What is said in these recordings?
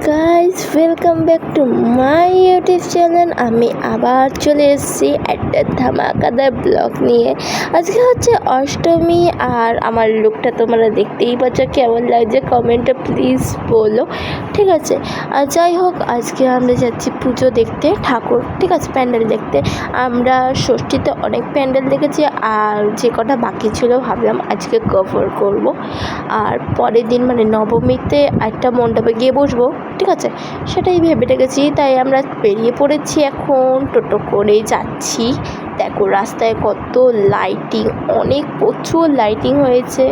Guys welcome back to my YouTube channel. আমি আবার চলে এসেছি একটা ধামাকাদার ব্লগ নিয়ে। আজকে হচ্ছে অষ্টমী আর আমার লুকটা তোমরা দেখতেই পাচ্ছ কেমন লাগছে, কমেন্টে প্লিজ বলো, ঠিক আছে। আর যাই হোক, আজকে আমরা যাচ্ছি পুজো দেখতে, ঠাকুর, ঠিক আছে, প্যান্ডেল দেখতে। আমরা ষষ্ঠীতে অনেক প্যান্ডেল দেখেছি, আর যে কটা বাকি ছিল ভাবলাম আজকে কভার করব। আর পরের দিন মানে নবমীতে একটা মণ্ডপে গিয়ে বসবো, ঠিক আছে, সেটাই ভেবে রেখেছি। তাই আমরা বেরিয়ে পড়েছি, এখন টোটো করেই যাচ্ছি। দেখো রাস্তায় কত লাইটিং, প্রচুর লাইটিং হয়েছে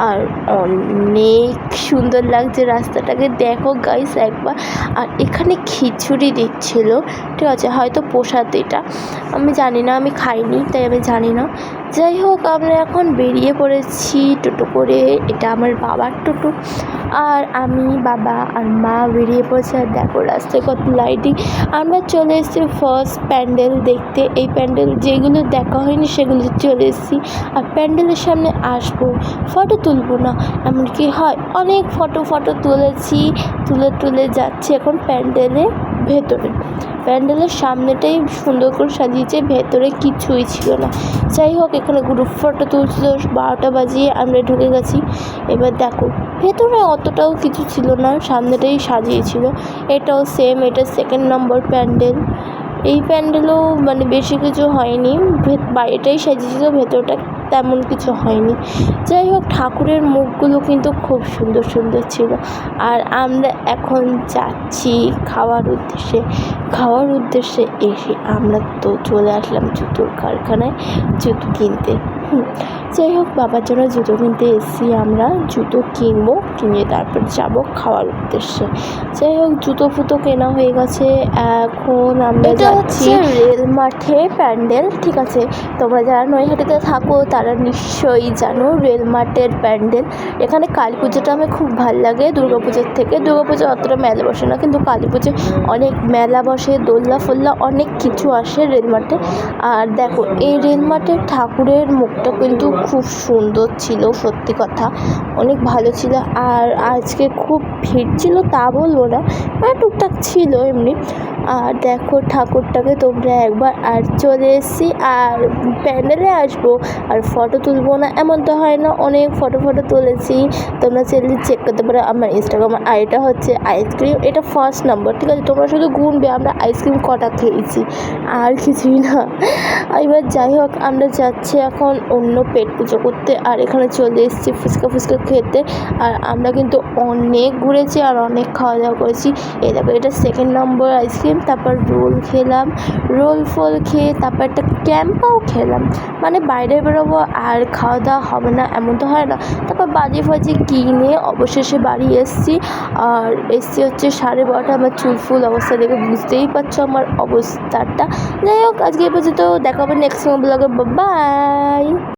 আর অনেক সুন্দর লাগছে রাস্তাটাকে। দেখো গাইস একবার। আর এখানে খিচুড়ি দিচ্ছিল, ঠিক আছে, হয়তো প্রসাদ এটা, আমি জানি না, আমি খাইনি তাই আমি জানি না। যাই হোক, আমরা এখন বেরিয়ে পড়েছি টোটো করে। এটা আমার বাবার টোটো, আর আমি, বাবা আর মা বেরিয়ে পড়েছে। আর দেখো রাস্তায় কত লাইটিং। আমরা চলে এসেছি ফার্স্ট প্যান্ডেল দেখতে। এই প্যান্ডেল যেগুলো দেখা হয়নি সেগুলো চলে এসেছি। আর প্যান্ডেলের সামনে আসবো, ফটো তুলবো না, এমনকি হয় অনেক ফটো তুলেছি, তুলে যাচ্ছি এখন প্যান্ডেলের ভেতরে। প্যান্ডেলের সামনেটাই সুন্দর করে সাজিয়েছে, ভেতরে কিছুই ছিল না। যাই হোক, এখানে গ্রুপ ফটো তুলছিল, 12টা বাজিয়ে আমরা ঢুকে গেছি। এবার দেখো ভেতরে অতটাও কিছু ছিল না, সামনেটাই সাজিয়েছিল। এটাও সেম, এটা 2nd নম্বর প্যান্ডেল। এই প্যান্ডেলও মানে বেশি কিছু হয়নি, বাইরেটাই সাজিয়েছিল, ভেতরটা তেমন কিছু হয়নি। যাই হোক, ঠাকুরের মুখগুলো কিন্তু খুব সুন্দর ছিল। আর আমরা এখন যাচ্ছি খাওয়ার উদ্দেশ্যে এসে আমরা তো চলে আসলাম জুতোর কারখানায় জুতো কিনতে। যাই হোক, বাবার জন্য জুতো কিনতে এসেছি, আমরা জুতো কিনে তারপর যাব খাওয়ার উদ্দেশ্যে। যাই হোক, জুতো ফুতো কেনা হয়ে গেছে, এখন আমরা যাচ্ছি রেল মাঠে প্যান্ডেল, ঠিক আছে। তোমরা যারা নৈহাটিতে থাকো তারা নিশ্চয়ই জানো রেল মাঠের প্যান্ডেল। এখানে কালী পুজোটা আমার খুব ভালো লাগে দুর্গাপুজোর থেকে। দুর্গাপুজো অতটা মেলা বসে না, কিন্তু কালী পুজো অনেক মেলা বসে, দোলনা ফোল্লা অনেক কিছু আসে রেল মাঠে। আর দেখো এই রেল মাঠের ঠাকুরের মুখটা কিন্তু খুব সুন্দর ছিল, সত্যি কথা অনেক ভালো ছিল। আর আজকে খুব ভিড় ছিল তা বলবো না, মানে টুকটাক ছিল এমনি। আর দেখো ঠাকুরটাকে তোমরা একবার। আর চলে এসেছি, আর প্যান্ডেলে আসবো আর ফটো তুলবো না এমন তো হয় না, অনেক ফটো তুলেছি। তোমরা চাইলে চেক করতে পারো আমার ইনস্টাগ্রাম। আর এটা হচ্ছে আইসক্রিম, এটা 1st নম্বর, ঠিক আছে। তোমরা শুধু গুনবে আমরা আইসক্রিম কটা খেয়েছি, আর কিছুই না। এবার যাই হোক, আমরা যাচ্ছি এখন অন্য পেট পুজো করতে। আর এখানে চলে এসেছি ফুচকা খেতে। আর আমরা কিন্তু অনেক ঘুরেছি আর অনেক খাওয়া দাওয়া করেছি। এই দেখো এটা 2nd নম্বর আইসক্রিম, তারপর রোল খেলাম, রোল ফল খেয়ে তারপর একটা ক্যাম্পাও খেলাম। মানে বাইরে বেরোবো আর খাওয়া দাওয়া হবে না এমন তো হয় না। তারপর বাজি ফাজি কিনে অবশেষে বাড়ি এসেছি। আর এসছি হচ্ছে 12:30। আমার চুল ফুল অবস্থা দেখে বুঝতেই পারছো আমার অবস্থাটা। যাই হোক, আজকে এই পর্যন্ত, দেখা হবে নেক্সট ব্লগে। বাই।